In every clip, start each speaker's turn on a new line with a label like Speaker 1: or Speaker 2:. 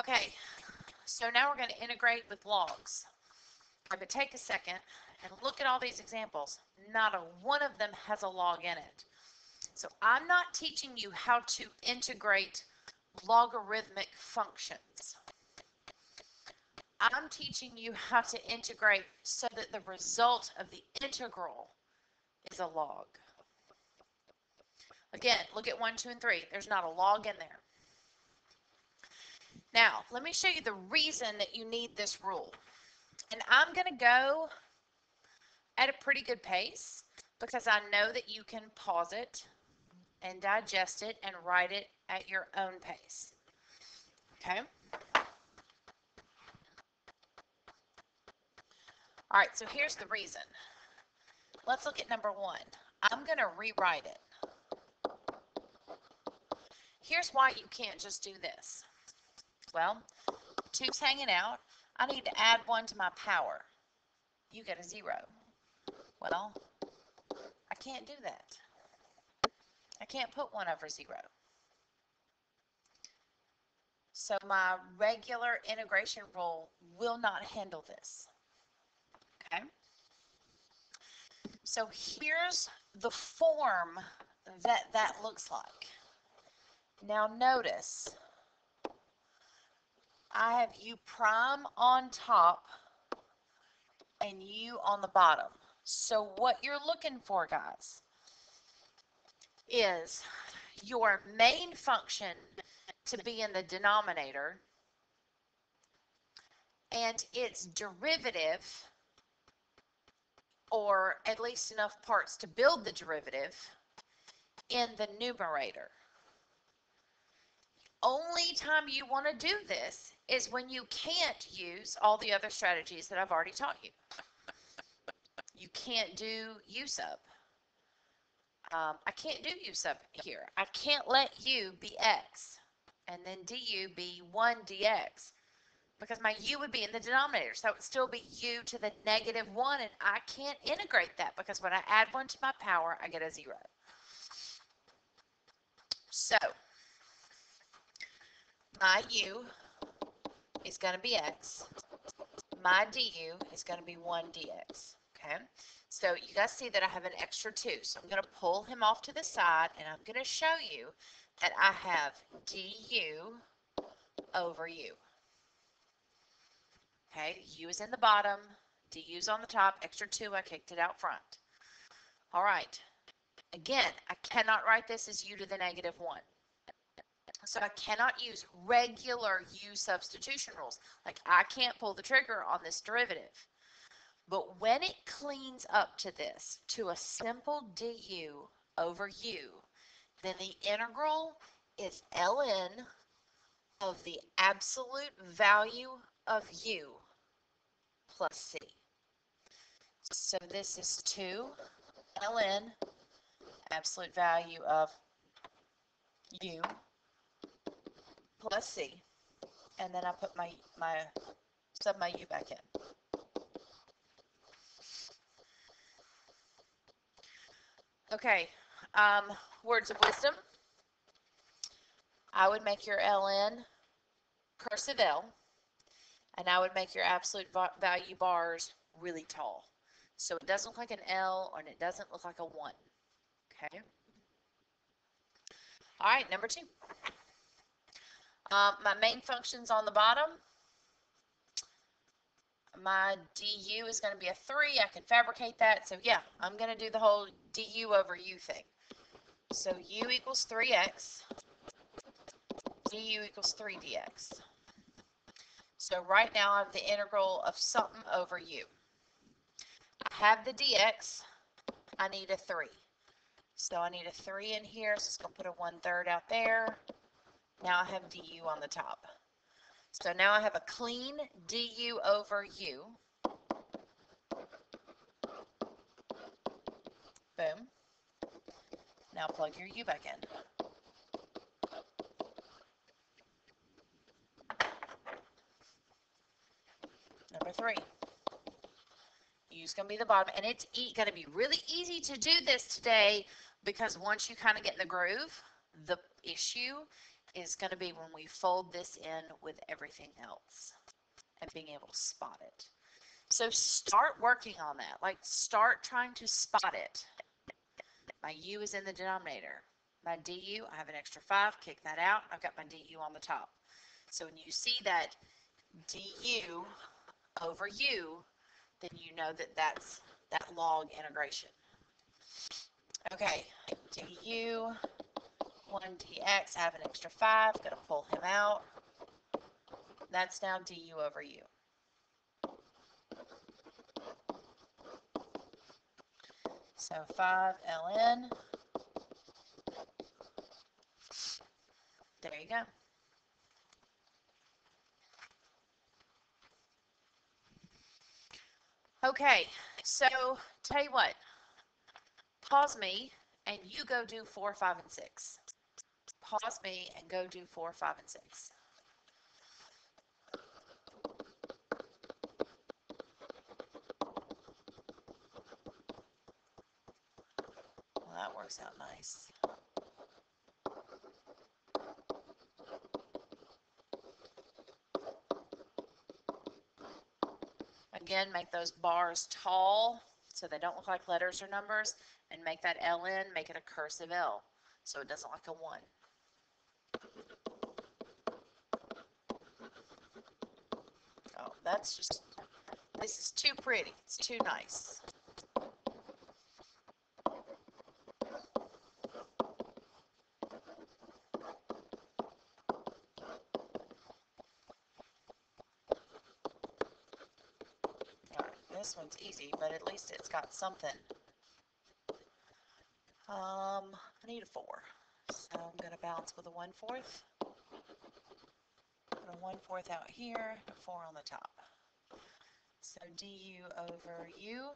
Speaker 1: Okay, so now we're going to integrate with logs. But take a second and look at all these examples. Not a one of them has a log in it. So I'm not teaching you how to integrate logarithmic functions. I'm teaching you how to integrate so that the result of the integral is a log. Again, look at 1, 2, and 3. There's not a log in there. Now, let me show you the reason that you need this rule. And I'm going to go at a pretty good pace because I know that you can pause it and digest it and write it at your own pace. Okay? All right, so here's the reason. Let's look at number 1. I'm going to rewrite it. Here's why you can't just do this. Well, 2's hanging out. I need to add 1 to my power. You get a 0. Well, I can't do that. I can't put 1 over 0. So my regular integration rule will not handle this. Okay? So here's the form that looks like. Now notice, I have u prime on top and u on the bottom. So what you're looking for, guys, is your main function to be in the denominator and its derivative, or at least enough parts to build the derivative, in the numerator. Only time you want to do this is when you can't use all the other strategies that I've already taught you. You can't do u sub. I can't do u sub here. I can't let u be x and then du be 1 dx because my u would be in the denominator. So it would still be u to the negative 1, and I can't integrate that because when I add 1 to my power, I get a 0. So my u is going to be x. My du is going to be 1 dx. Okay, so you guys see that I have an extra 2. So I'm going to pull him off to the side, and I'm going to show you that I have du over u. Okay, u is in the bottom, du is on the top, extra 2, I kicked it out front. All right, again, I cannot write this as u to the negative 1. So I cannot use regular u substitution rules. Like I can't pull the trigger on this derivative. But when it cleans up to this, to a simple du over u, then the integral is ln of the absolute value of u plus c. So this is 2 ln absolute value of u plus c, and then I put sub my u back in. Okay, words of wisdom. I would make your ln cursive L, and I would make your absolute value bars really tall. So it doesn't look like an L, and it doesn't look like a 1. Okay. All right, number 2. My main function's on the bottom. My du is going to be a 3. I can fabricate that. So yeah, I'm going to do the whole du over u thing. So u equals 3x. Du equals 3 dx. So right now I have the integral of something over u. I have the dx. I need a 3. So I need a 3 in here. So it's going to put a 1/3 out there. Now I have du on the top. So now I have a clean du over u. Boom. Now plug your u back in. Number 3. U's going to be the bottom, and it's going to be really easy to do this today because once you kind of get in the groove, the issue is going to be when we fold this in with everything else and being able to spot it. So start working on that. Like, start trying to spot it. My u is in the denominator. My du, I have an extra 5, kick that out. I've got my du on the top. So when you see that du over u, then you know that that's that log integration. Okay, du 1 dx, I have an extra 5, going to pull him out. That's now du over u. So 5 ln. There you go. Okay, so tell you what, pause me and you go do 4, 5, and 6. Pause me and go do 4, 5, and 6. Well, that works out nice. Again, make those bars tall so they don't look like letters or numbers, and make that ln, make it a cursive L so it doesn't look like a 1. Oh, that's just, this is too pretty. It's too nice. This one's easy, but at least it's got something. I need a 4, so I'm going to balance with a 1/4. Put a 1/4 out here, a 4 on the top. So du over u.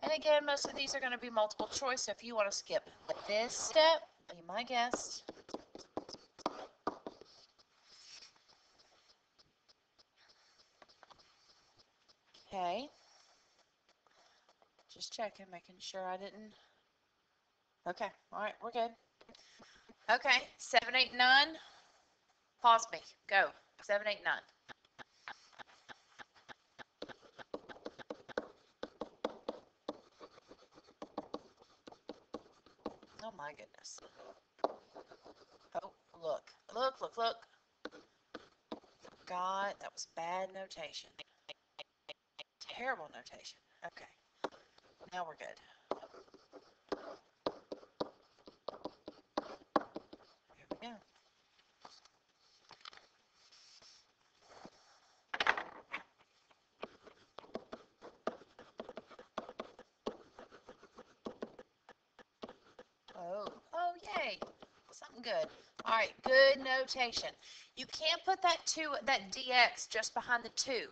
Speaker 1: And again, most of these are going to be multiple choice, so if you want to skip this step, be my guest. Okay. Just checking, making sure I didn't. Okay, all right, we're good. Okay, 7, 8, 9. Pause me. Go. 7, 8, 9. Oh my goodness. Oh, look. Look, look, look. God, that was bad notation. Terrible notation. Okay. Now we're good. Here we go. Oh, yay. Something good. All right, good notation. You can't put that dx just behind the 2.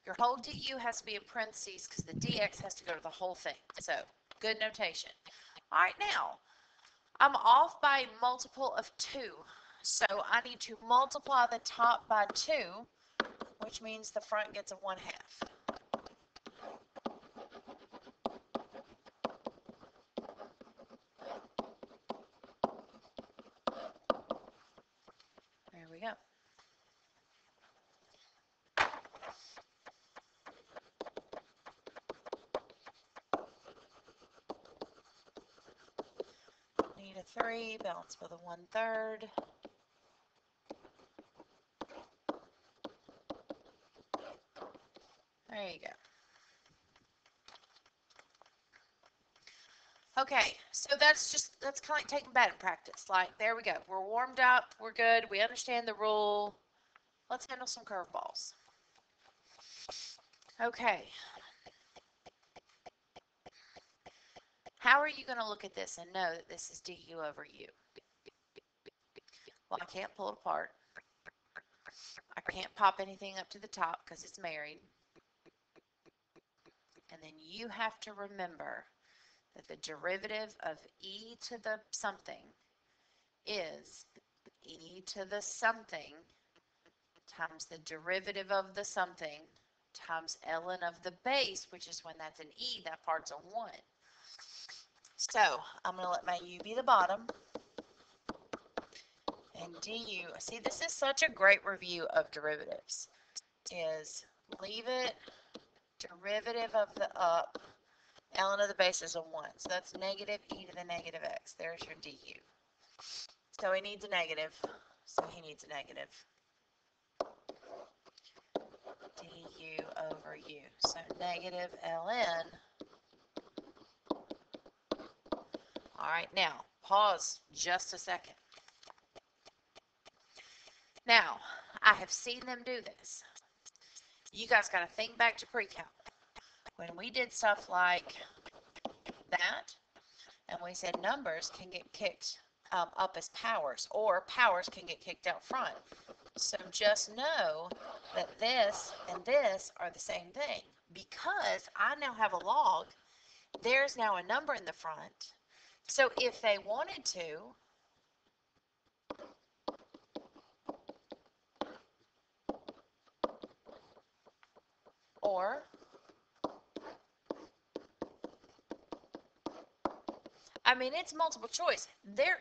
Speaker 1: Your whole du has to be in parentheses because the dx has to go to the whole thing. So, good notation. All right, now, I'm off by a multiple of 2. So, I need to multiply the top by 2, which means the front gets a 1/2. There we go. Need a 3, balance with a 1/3. There you go. Okay, so that's kind of like taking batting practice. Like, there we go. We're warmed up. We're good. We understand the rule. Let's handle some curveballs. Okay. How are you going to look at this and know that this is du over u? Well, I can't pull it apart. I can't pop anything up to the top because it's married. And then you have to remember that the derivative of e to the something is e to the something times the derivative of the something times ln of the base, which is when that's an e, that part's a 1. So I'm going to let my u be the bottom. And du, see, this is such a great review of derivatives, is leave it, derivative of the up, ln of the base is a 1. So that's negative e to the negative x. There's your du. So he needs a negative. So he needs a negative. Du over u. So negative ln. All right, now pause just a second. Now, I have seen them do this. You guys got to think back to pre-calc. When we did stuff like that, and we said numbers can get kicked up as powers, or powers can get kicked out front. So just know that this and this are the same thing. Because I now have a log, there's now a number in the front. So if they wanted to, or I mean, it's multiple choice. Very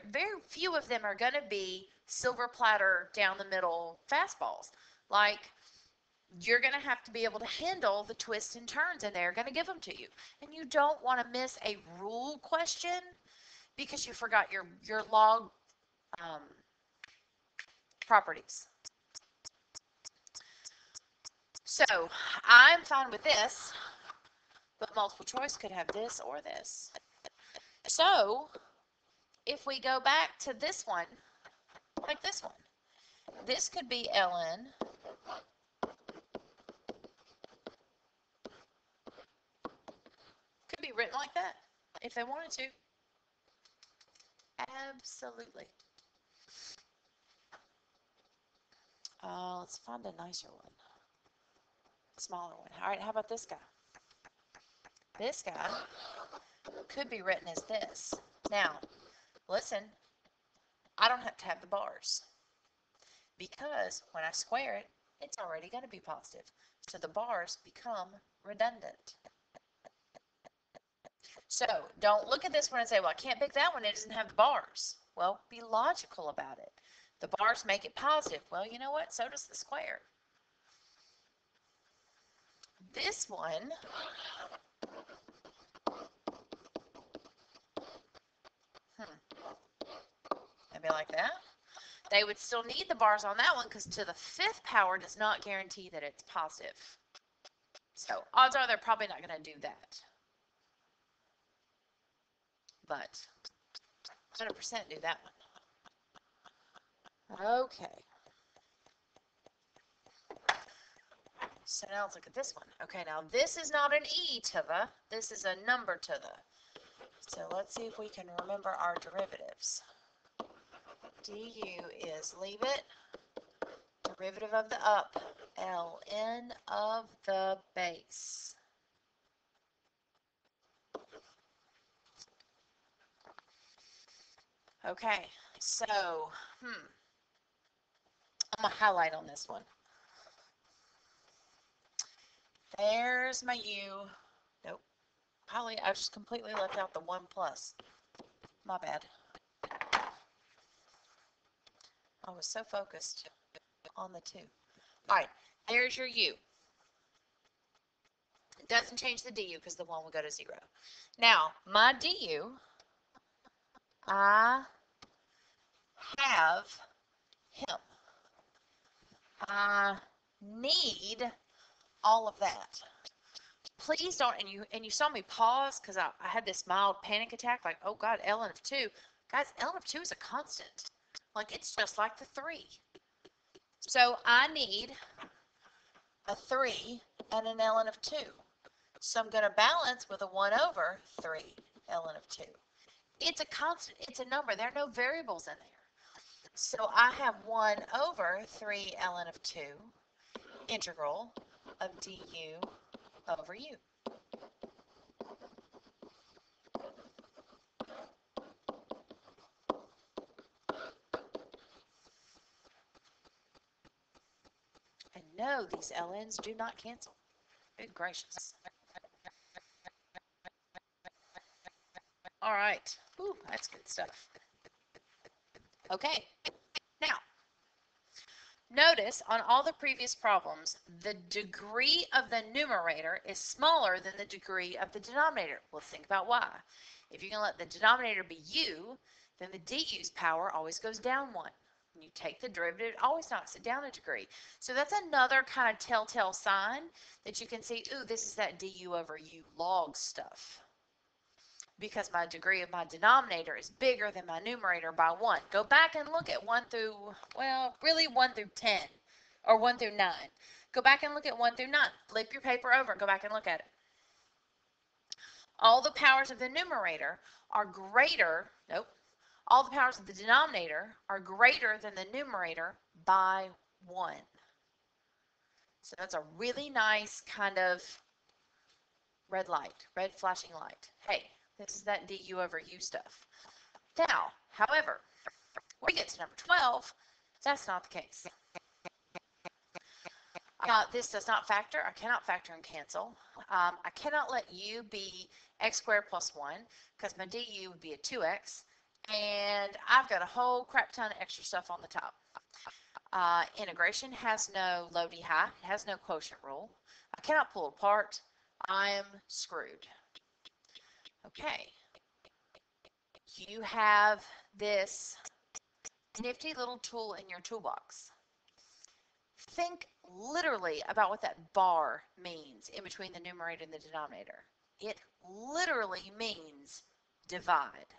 Speaker 1: few of them are going to be silver platter down the middle fastballs. Like, you're going to have to be able to handle the twists and turns, and they're going to give them to you. And you don't want to miss a rule question because you forgot your log properties. So I'm fine with this, but multiple choice could have this or this. So if we go back to this one, like this one, this could be ln could be written like that if they wanted to. Absolutely. Let's find a nicer one. Smaller one. All right, how about this guy? This guy could be written as this. Now, listen, I don't have to have the bars because when I square it, it's already going to be positive. So the bars become redundant. So don't look at this one and say, well, I can't pick that one. It doesn't have the bars. Well, be logical about it. The bars make it positive. Well, you know what? So does the square. This one, maybe like that. They would still need the bars on that one because to the 5th power does not guarantee that it's positive. So odds are they're probably not going to do that. But 100% do that one. Okay. So now let's look at this one. Okay, now this is not an e to the, this is a number to the. So let's see if we can remember our derivatives. Du is leave it, derivative of the up, ln of the base. Okay, so, I'm going to highlight on this one. There's my u. Nope. Probably I just completely left out the 1 plus. My bad. I was so focused on the 2. All right, there's your u. It doesn't change the du because the 1 will go to 0. Now, my du, I have him. I need all of that. Please don't, and you saw me pause because I had this mild panic attack, like, oh God, ln of 2. Guys, ln of 2 is a constant. Like, it's just like the 3. So I need a 3 and an ln of 2. So I'm going to balance with a 1 over 3 ln of 2. It's a constant. It's a number. There are no variables in there. So I have 1 over 3 ln of 2 integral of du over u. And no, these ln's do not cancel. Good gracious. All right. Ooh, that's good stuff. Okay. Now, notice on all the previous problems, the degree of the numerator is smaller than the degree of the denominator. Well, think about why. If you can let the denominator be u, then the du's power always goes down 1. When you take the derivative, it always knocks it down a degree. So that's another kind of telltale sign that you can see, ooh, this is that du over u log stuff. Because my degree of my denominator is bigger than my numerator by 1. Go back and look at 1 through, well, really 1 through 10, or 1 through 9. Go back and look at 1 through 9. Flip your paper over and go back and look at it. All the powers of the numerator are greater, nope, all the powers of the denominator are greater than the numerator by 1. So that's a really nice kind of red light, red flashing light. Hey, this is that du over u stuff. Now, however, when we get to number 12, that's not the case. This does not factor. I cannot factor and cancel. I cannot let u be x squared plus 1 because my du would be a 2x. And I've got a whole crap ton of extra stuff on the top. Integration has no low d high. It has no quotient rule. I cannot pull apart. I'm screwed. Okay. You have this nifty little tool in your toolbox. Think literally about what that bar means in between the numerator and the denominator. It literally means divide.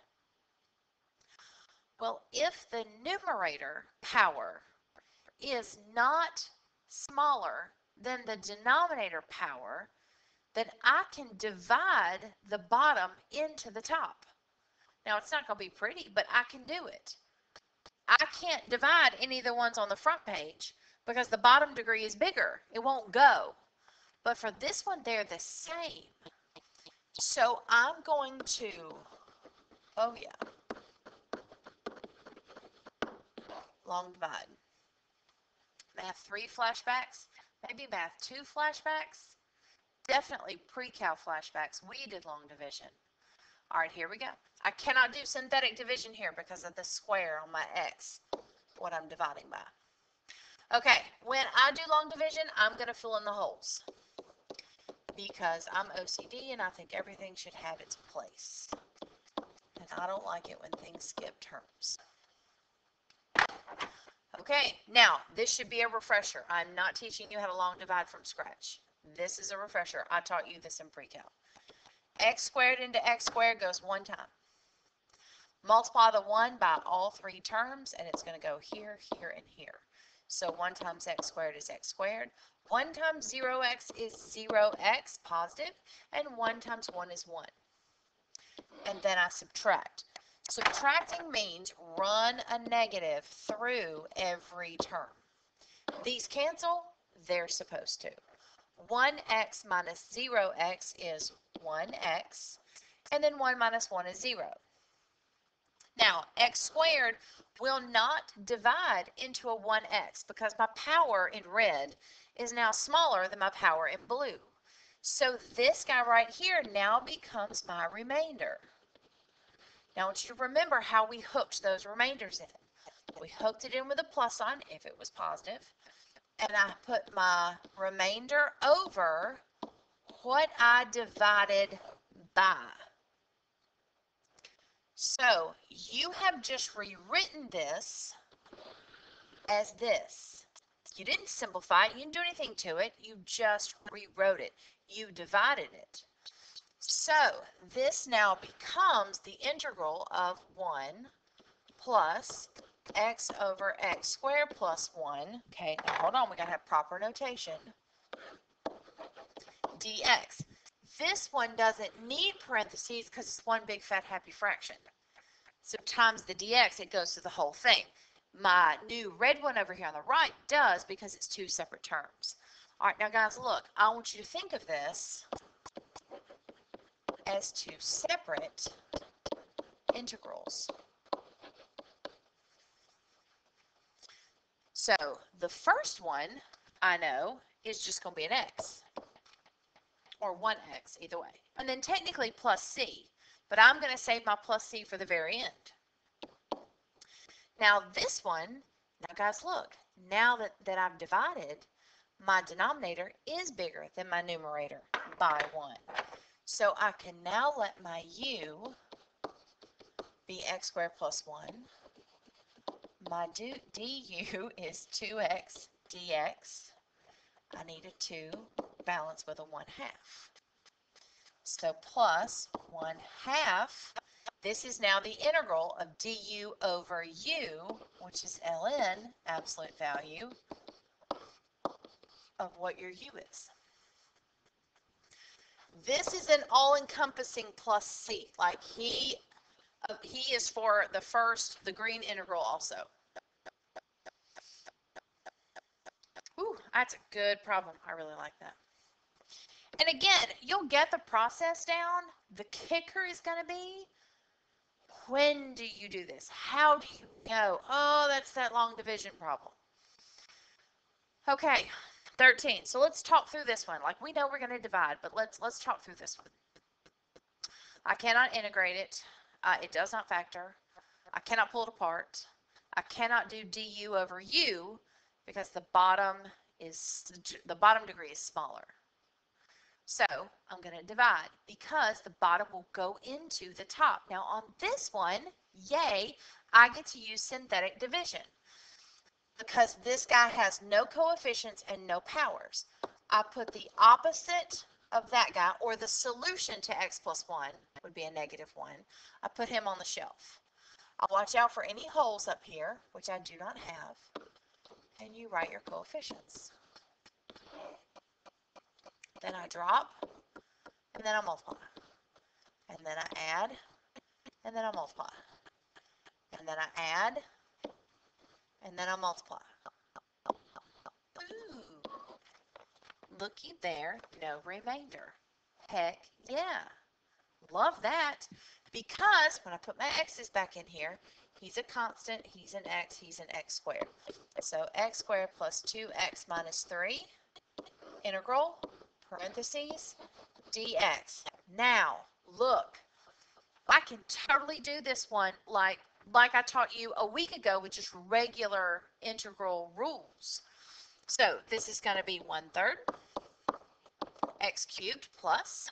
Speaker 1: Well, if the numerator power is not smaller than the denominator power, then I can divide the bottom into the top. Now, it's not going to be pretty, but I can do it. I can't divide any of the ones on the front page because the bottom degree is bigger. It won't go. But for this one, they're the same. So I'm going to, oh yeah, long divide. Math 3 flashbacks, maybe Math 2 flashbacks, definitely pre-cal flashbacks. We did long division. All right, here we go. I cannot do synthetic division here because of the square on my x, what I'm dividing by. Okay, when I do long division, I'm going to fill in the holes because I'm OCD and I think everything should have its place. And I don't like it when things skip terms. Okay, now this should be a refresher. I'm not teaching you how to long divide from scratch. This is a refresher. I taught you this in pre-cal. X squared into x squared goes 1 time. Multiply the 1 by all 3 terms, and it's going to go here, here, and here. So 1 times x squared is x squared. 1 times 0x is 0x, positive, and 1 times 1 is 1. And then I subtract. Subtracting means run a negative through every term. These cancel, they're supposed to. 1x minus 0x is 1x, and then 1 minus 1 is 0. Now, x squared will not divide into a 1x because my power in red is now smaller than my power in blue. So this guy right here now becomes my remainder. Now, I want you to remember how we hooked those remainders in. We hooked it in with a plus sign if it was positive, and I put my remainder over what I divided by. So you have just rewritten this as this. You didn't simplify it. You didn't do anything to it. You just rewrote it. You divided it. So this now becomes the integral of 1 plus x over x squared plus 1. Okay, now hold on. We got to have proper notation. dx. This one doesn't need parentheses because it's one big fat happy fraction. So times the dx, it goes to the whole thing. My new red one over here on the right does because it's 2 separate terms. All right, now guys, look, I want you to think of this as 2 separate integrals. So the first one I know is just going to be an x or 1x either way. And then technically plus c but I'm going to save my plus c for the very end. Now this one, now guys look, now that I've divided, my denominator is bigger than my numerator by 1. So I can now let my u be x squared plus 1. My du is 2x dx. I need a 2 balanced with a 1/2. So plus 1/2. This is now the integral of du over u, which is ln, absolute value, of what your u is. This is an all-encompassing plus c. Like he is for the green integral also. Ooh, that's a good problem. I really like that. And again, you'll get the process down. The kicker is going to be, when do you do this? How do you know? Oh, that's that long division problem. Okay, 13. So let's talk through this one. Like, we know we're going to divide, but let's talk through this one. I cannot integrate it. It does not factor. I cannot pull it apart. I cannot do du over u because the bottom degree is smaller. So I'm going to divide because the bottom will go into the top. Now on this one, yay, I get to use synthetic division because this guy has no coefficients and no powers. I put the opposite of that guy, or the solution to x plus 1 would be a -1. I put him on the shelf. I'll watch out for any holes up here, which I do not have, and you write your coefficients. Then I drop, and then I multiply, and then I add, and then I multiply, and then I add, and then I multiply. Ooh, looky there, no remainder. Heck yeah, love that, because when I put my x's back in here, he's a constant, he's an x, he's an x squared. So x squared plus 2x minus 3, integral, parentheses, dx. Now, look, I can totally do this one like I taught you a week ago with just regular integral rules. So this is going to be 1/3 x cubed plus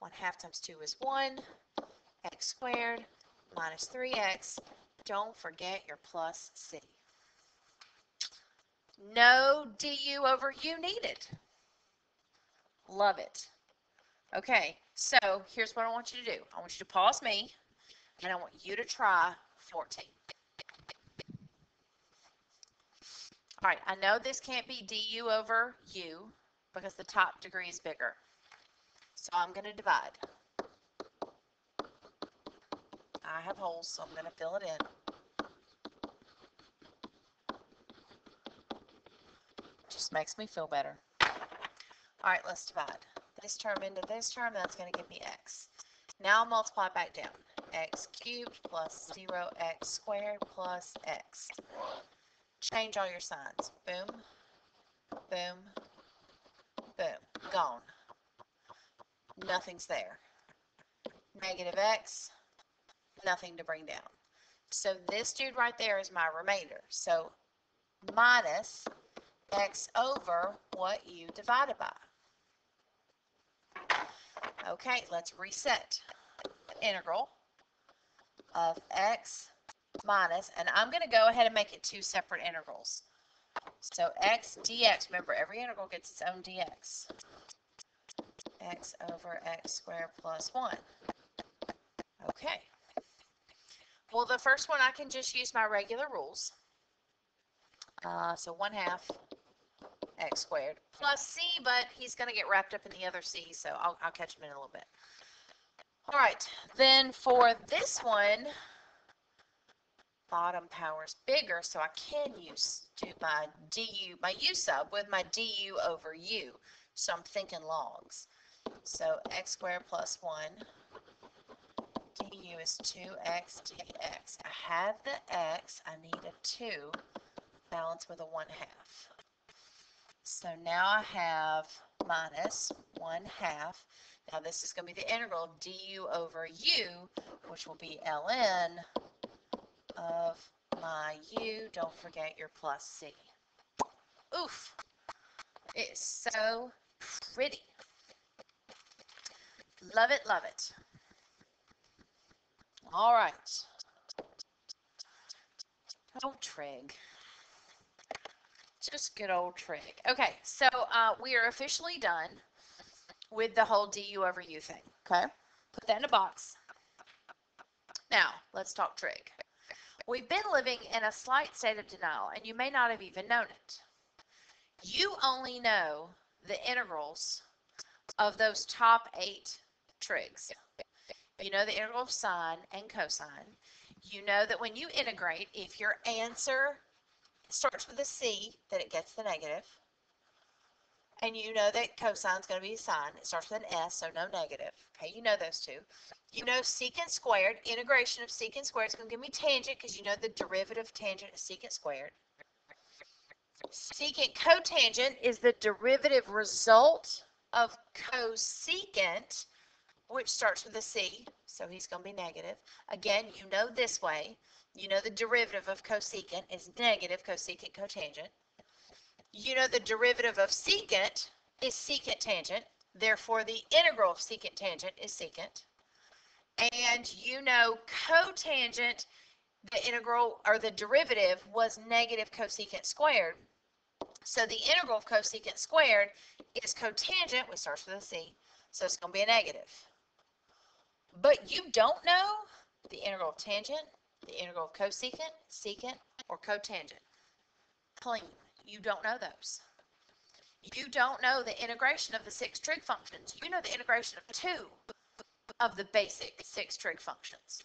Speaker 1: 1/2 times 2 is 1, x squared minus 3x. Don't forget your plus c. No du over u needed. Love it. Okay, so here's what I want you to do. I want you to pause me, and I want you to try 14. All right, I know this can't be du over u because the top degree is bigger. So I'm going to divide. I have holes, so I'm going to fill it in. Just makes me feel better. All right, let's divide. This term into this term, that's going to give me x. Now I'll multiply back down. X cubed plus 0x squared plus x. Change all your signs. Boom, boom, boom. Gone. Nothing's there. -x, nothing to bring down. So this dude right there is my remainder. So minus x over what you divided by. Okay, let's reset. Integral of x minus, and I'm going to go ahead and make it 2 separate integrals. So x dx, remember every integral gets its own dx. X over x squared plus 1. Okay. Well, the first one I can just use my regular rules. So 1/2 x squared plus c, but he's going to get wrapped up in the other c, so I'll catch him in a little bit. All right, then for this one, bottom power is bigger, so I can do my du, my u sub with my du over u. So I'm thinking logs. So x squared plus 1 du is 2x dx. I have the x, I need a 2 balanced with a 1/2. So now I have minus 1/2. Now this is going to be the integral du over u, which will be ln of my u. Don't forget your plus c. Oof! It's so pretty. Love it, love it. All right. Oh, trig. Just good old trig. Okay, so we are officially done with the whole du over u thing. Okay, put that in a box. Now, let's talk trig. We've been living in a slight state of denial, and you may not have even known it. You only know the integrals of those top 8 trigs. You know the integral of sine and cosine. You know that when you integrate, if your answer starts with a c, that it gets the negative. And you know that cosine is going to be sine. It starts with an s, so no negative. Okay, you know those two. You know secant squared. Integration of secant squared is going to give me tangent because you know the derivative of tangent is secant squared. Secant cotangent is the derivative result of cosecant, which starts with a c, so he's going to be negative. Again, you know this way. You know the derivative of cosecant is negative cosecant cotangent. You know the derivative of secant is secant tangent. Therefore, the integral of secant tangent is secant. And you know cotangent, the integral or the derivative was negative cosecant squared. So the integral of cosecant squared is cotangent, which starts with a c. So it's going to be a negative. But you don't know the integral of tangent, the integral of cosecant, secant, or cotangent. Plain. You don't know those. You don't know the integration of the 6 trig functions. You know the integration of 2 of the basic 6 trig functions.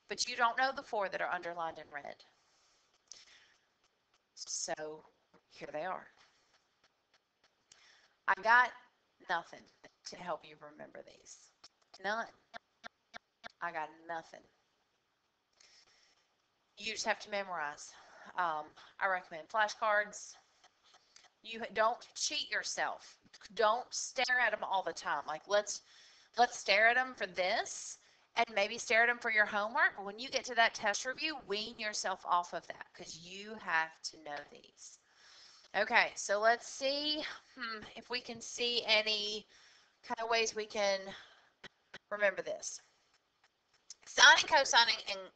Speaker 1: But you don't know the 4 that are underlined in red. So here they are. I got nothing to help you remember these. None. I got nothing. You just have to memorize. I recommend flashcards. You don't cheat yourself. Don't stare at them all the time. Like let's stare at them for this and maybe stare at them for your homework. But when you get to that test review, wean yourself off of that because you have to know these. Okay, so let's see if we can see any kind of ways we can remember this. Sine and cosine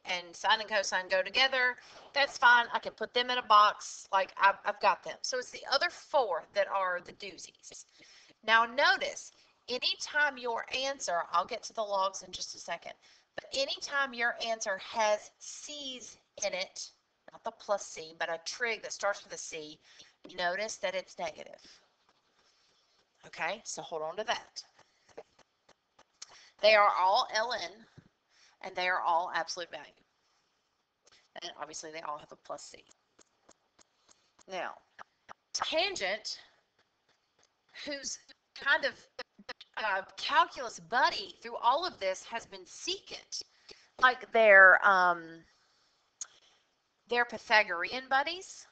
Speaker 1: and sine and cosine go together. That's fine. I can put them in a box. Like I've got them. So it's the other 4 that are the doozies. Now notice, anytime your answer, I'll get to the logs in just a second, but anytime your answer has c's in it, not the plus c, but a trig that starts with a c, notice that it's negative. Okay, so hold on to that. They are all ln. And they are all absolute value. And obviously they all have a plus c. Now, tangent, whose kind of calculus buddy through all of this has been secant. Like they're Pythagorean buddies,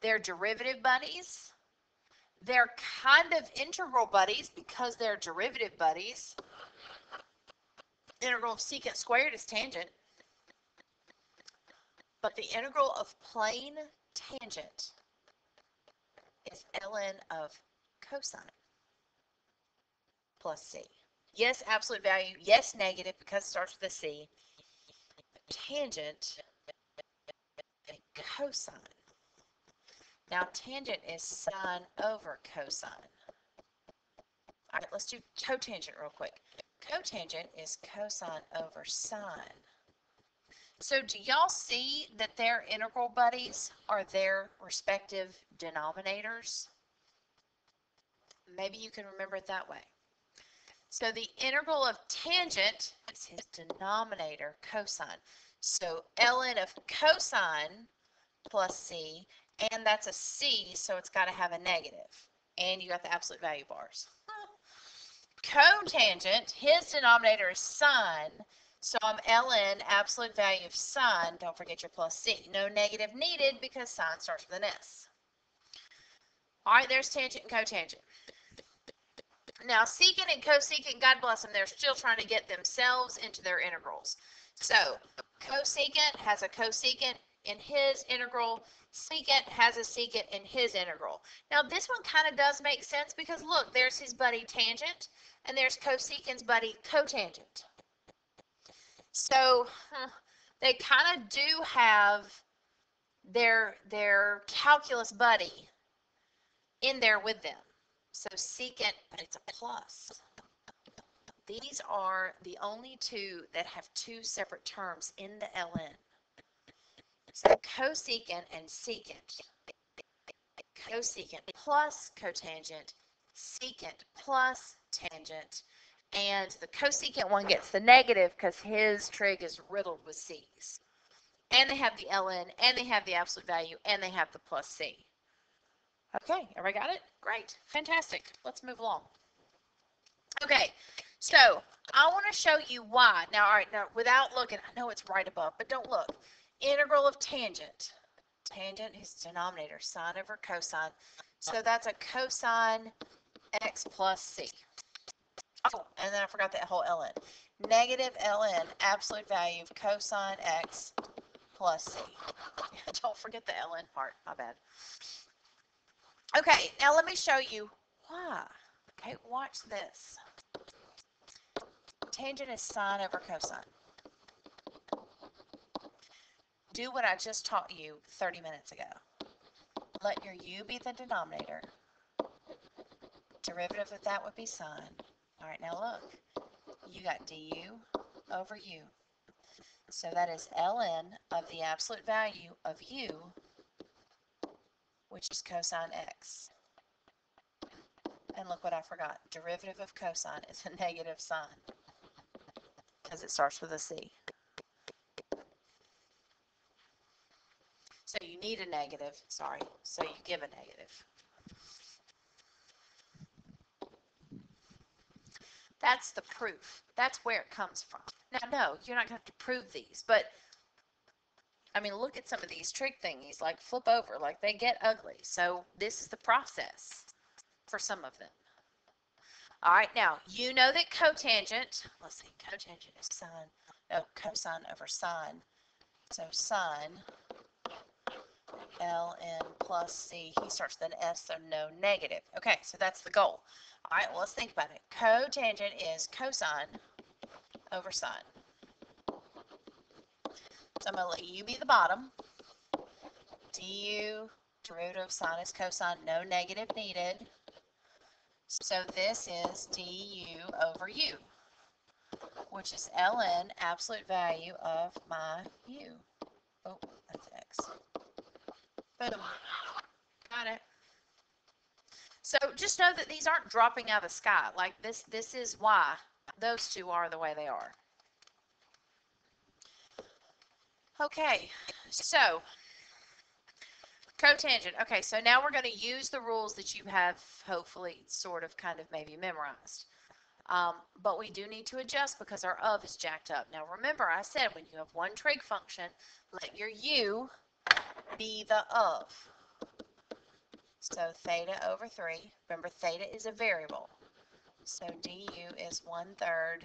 Speaker 1: they're derivative buddies, they're kind of integral buddies because they're derivative buddies. Integral of secant squared is tangent. But the integral of plane tangent is ln of cosine plus c. Yes, absolute value. Yes, negative because it starts with a c. Tangent and cosine. Now, tangent is sine over cosine. All right, let's do cotangent real quick. Cotangent is cosine over sine. So do y'all see that their integral buddies are their respective denominators? Maybe you can remember it that way. So the integral of tangent is his denominator, cosine. So ln of cosine plus c, and that's a c, so it's got to have a negative. And you got the absolute value bars. Cotangent, his denominator is sine, so I'm ln absolute value of sine. Don't forget your plus c. No negative needed because sine starts with an s. All right, there's tangent and cotangent. Now, secant and cosecant, God bless them, they're still trying to get themselves into their integrals. So, cosecant has a cosecant in his integral. Secant has a secant in his integral. Now, this one kind of does make sense because, look, there's his buddy tangent, and there's cosecant's buddy cotangent. So, they kind of do have their calculus buddy in there with them. So, secant, but it's a plus. These are the only two that have two separate terms in the ln. So cosecant and secant. Cosecant plus cotangent, secant plus tangent, and the cosecant one gets the negative because his trig is riddled with c's. And they have the ln, and they have the absolute value, and they have the plus c. Okay, everybody got it? Great, fantastic. Let's move along. Okay, so I want to show you why. Now, all right, now without looking, I know it's right above, but don't look. Integral of tangent. Tangent is denominator, sine over cosine. So that's a cosine x plus c. Oh, and then I forgot that whole ln. Negative ln, absolute value of cosine x plus c. Don't forget the ln part, my bad. Okay, now let me show you why. Okay, watch this. Tangent is sine over cosine. Do what I just taught you 30 minutes ago. Let your u be the denominator. Derivative of that would be sine. All right, now look. You got du over u. So that is ln of the absolute value of u, which is cosine x. And look what I forgot. Derivative of cosine is a negative sine because it starts with a c. So you need a negative, sorry, so you give a negative. That's the proof. That's where it comes from. Now, no, you're not going to have to prove these, but, I mean, look at some of these trig thingies, like flip over, like they get ugly. So this is the process for some of them. All right, now, you know that cotangent, let's see, cotangent is sine, no, cosine over sine. So sine ln plus c, he starts with an s, so no negative. Okay, so that's the goal. All right, well, let's think about it. Cotangent is cosine over sine. So I'm going to let u be the bottom. Du, derivative of sine is cosine, no negative needed. So this is du over u, which is ln absolute value of my u. Oh, that's x. Boom. Got it. So just know that these aren't dropping out of the sky. Like this is why those two are the way they are. Okay, so cotangent. Okay, so now we're going to use the rules that you have hopefully sort of kind of maybe memorized. But we do need to adjust because our of is jacked up. Now remember I said when you have one trig function, let your u be the of. So theta over 3. Remember theta is a variable. So du is 1/3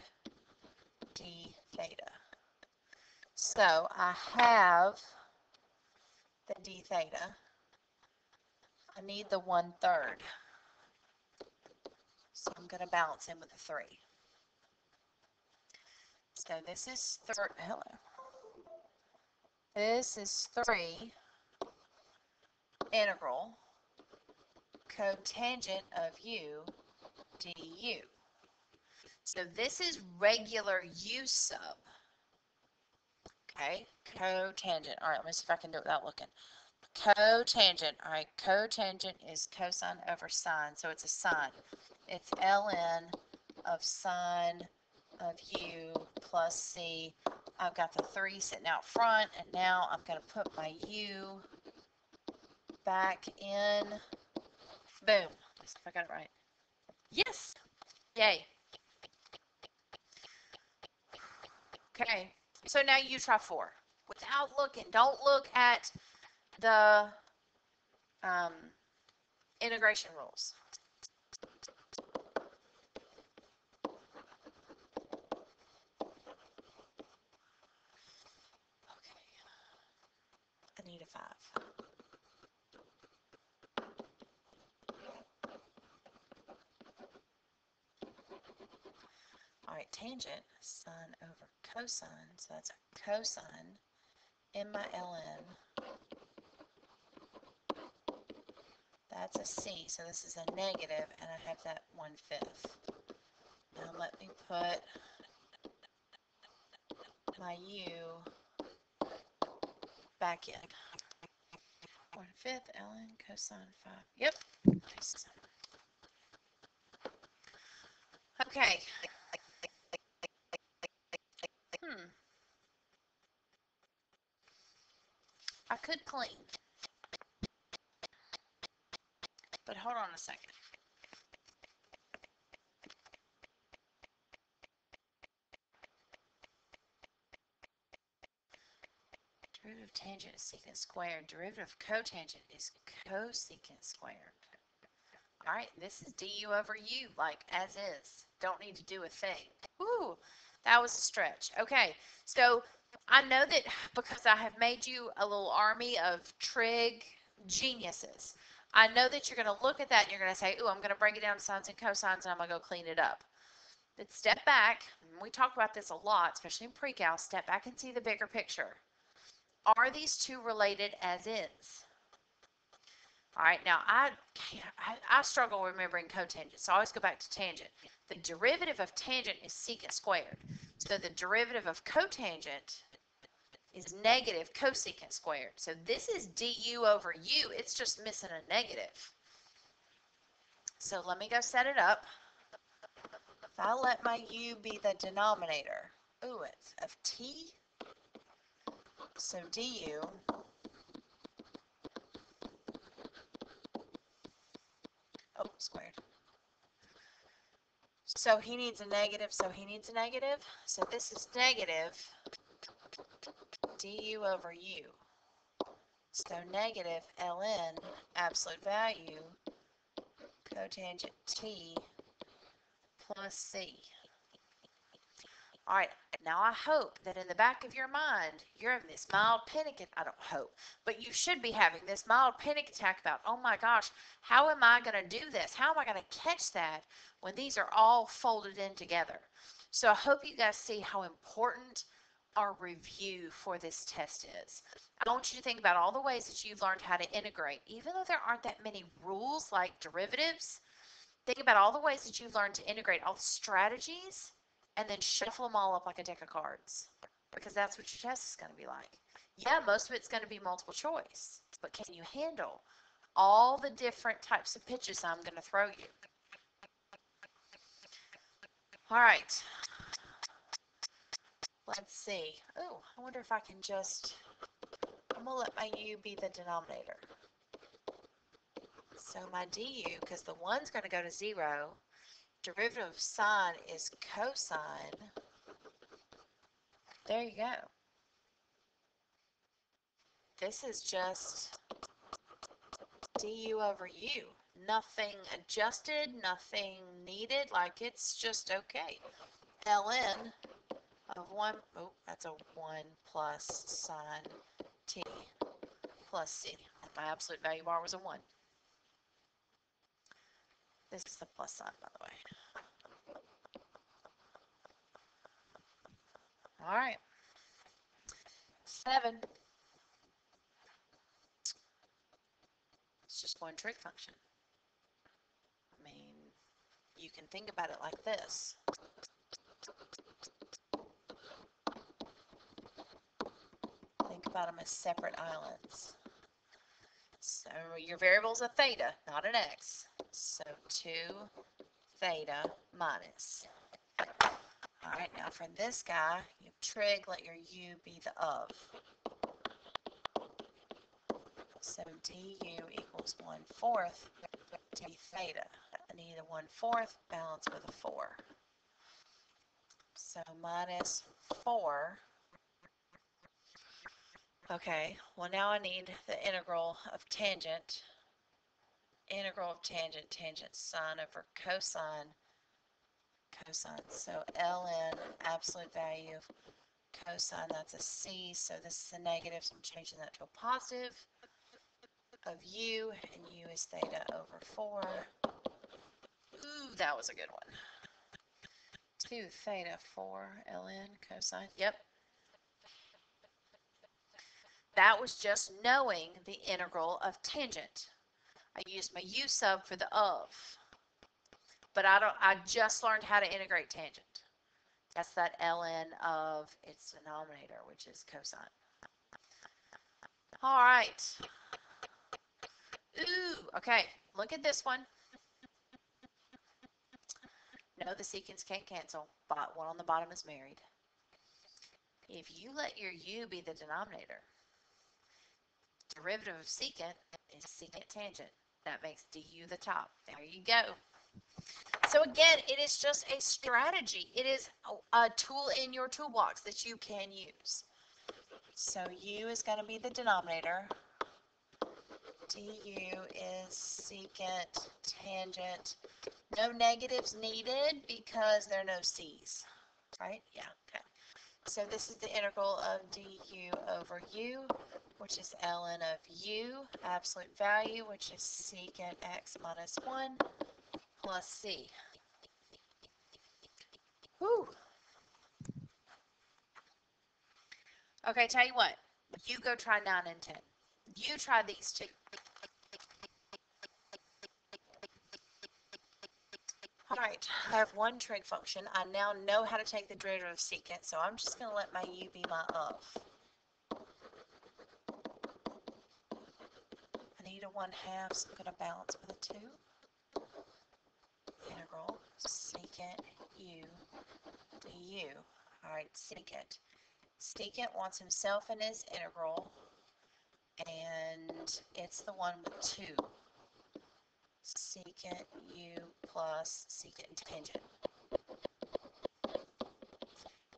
Speaker 1: d theta. So I have the d theta. I need the 1/3. So I'm going to balance in with a 3. So this is hello. This is 3 integral cotangent of u du. So this is regular u sub. Okay, cotangent. All right, let me see if I can do it without looking. Cotangent. All right, cotangent is cosine over sine, so it's a sine. It's ln of sine of u plus c. I've got the 3 sitting out front, and now I'm going to put my u back in. Boom. Let's see if I got it right. Yes. Yay. Okay. So now you try 4. Without looking. Don't look at the Integration rules. Okay, I need a 5. All right, tangent, sine over cosine, so that's a cosine in my ln. That's a c, so this is a negative, and I have that 1/5. Now let me put my u back in. 1/5 ln cosine 5. Yep. Nice. Okay. I could clean, but hold on a second. Derivative of tangent is secant squared. Derivative of cotangent is cosecant squared. All right, this is du over u, like as is. Don't need to do a thing. Woo, that was a stretch. Okay, so I know that because I have made you a little army of trig geniuses. I know that you're going to look at that and you're going to say, ooh, I'm going to break it down to sines and cosines and I'm going to go clean it up. But step back. We talk about this a lot, especially in pre-cal. Step back and see the bigger picture. Are these two related as is? All right, now I struggle remembering cotangent, so I always go back to tangent. The derivative of tangent is secant squared. So the derivative of cotangent is negative cosecant squared. So this is du over u. It's just missing a negative. So let me go set it up. If I let my u be the denominator, ooh, it's of t. So du squared. So he needs a negative, so he needs a negative. So this is negative du over u. So negative ln absolute value cotangent t plus c. All right, now I hope that in the back of your mind, you're having this mild panic, I don't hope, but you should be having this mild panic attack about, oh my gosh, how am I going to do this? How am I going to catch that when these are all folded in together? So I hope you guys see how important our review for this test is. I want you to think about all the ways that you've learned how to integrate. Even though there aren't that many rules like derivatives, think about all the ways that you've learned to integrate, all the strategies, and then shuffle them all up like a deck of cards, because that's what your test is going to be like. Yeah, most of it's going to be multiple choice, but can you handle all the different types of pitches I'm going to throw you? All right. Let's see. Oh, I wonder if I can just, I'm going to let my u be the denominator. So my du, because the 1's going to go to 0, derivative of sine is cosine. There you go. This is just du over u. Nothing adjusted, nothing needed, like it's just okay. ln of 1, oh, that's a 1 plus sine t plus c. And my absolute value bar was a 1. This is the plus sign, by the way. All right. 7. It's just one trig function. I mean, you can think about it like this. Think about them as separate islands. So your variable is a theta, not an x. So 2 theta minus. All right, now for this guy, you trig, let your u be the of. So du equals 1/4 d theta. I need a 1/4 balanced with a 4. So minus 4. Okay, well now I need the integral of tangent integral of tangent, tangent sine over cosine, cosine. So ln absolute value of cosine, that's a c, so this is a negative, so I'm changing that to a positive of u, and u is theta over 4. Ooh, that was a good one. 2 theta 4 ln cosine. Yep. That was just knowing the integral of tangent. I used my u sub for the of, but I just learned how to integrate tangent. That's that ln of its denominator, which is cosine. All right. Ooh, okay. Look at this one. No, the secants can't cancel, but one on the bottom is married. If you let your u be the denominator, derivative of secant is secant tangent. That makes du the top. There you go. So again, it is just a strategy. It is a tool in your toolbox that you can use. So u is going to be the denominator. Du is secant tangent. No negatives needed because there are no c's, right? Yeah, okay. So this is the integral of du over u, which is ln of u, absolute value, which is secant x minus 1 plus c. Whew. Okay, tell you what. You go try 9 and 10. You try these two. All right, I have one trig function. I now know how to take the derivative of secant, so I'm just going to let my u be my of. I need a 1/2, so I'm going to balance with a 2. Integral secant u du. All right, secant. Secant wants himself in his integral, and it's the one with 2. Secant u plus secant tangent.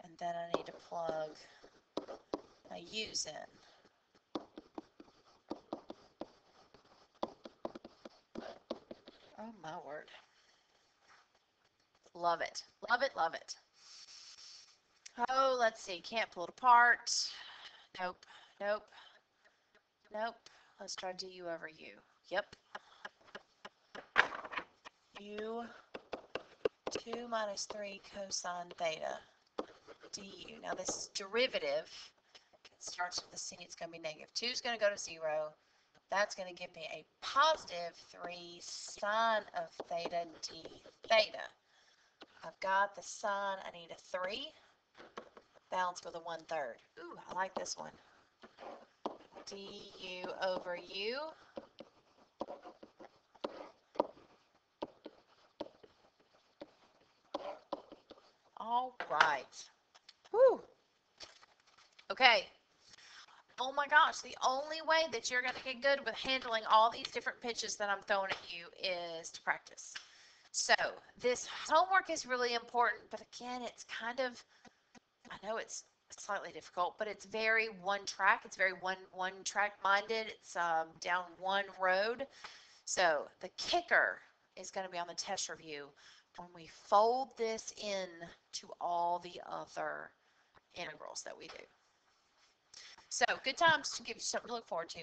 Speaker 1: And then I need to plug my u's in. Oh my word. Love it. Love it, love it. Oh, let's see. Can't pull it apart. Nope. Nope. Nope. Let's try du over u. Yep. U 2 minus 3 cosine theta du. Now this is derivative. It starts with a c. It's going to be negative. 2 is going to go to 0. That's going to give me a positive 3 sine of theta d theta. I've got the sine. I need a 3. Balance with a 1/3. Ooh, I like this one. Du over u. All right. Whew. Okay. Oh my gosh, the only way that you're going to get good with handling all these different pitches that I'm throwing at you is to practice. So this homework is really important, but again, it's kind of, I know it's slightly difficult, but it's very one track. It's very one track minded. It's down one road. So the kicker is going to be on the test review when we fold this in to all the other integrals that we do. So good times to give you something to look forward to.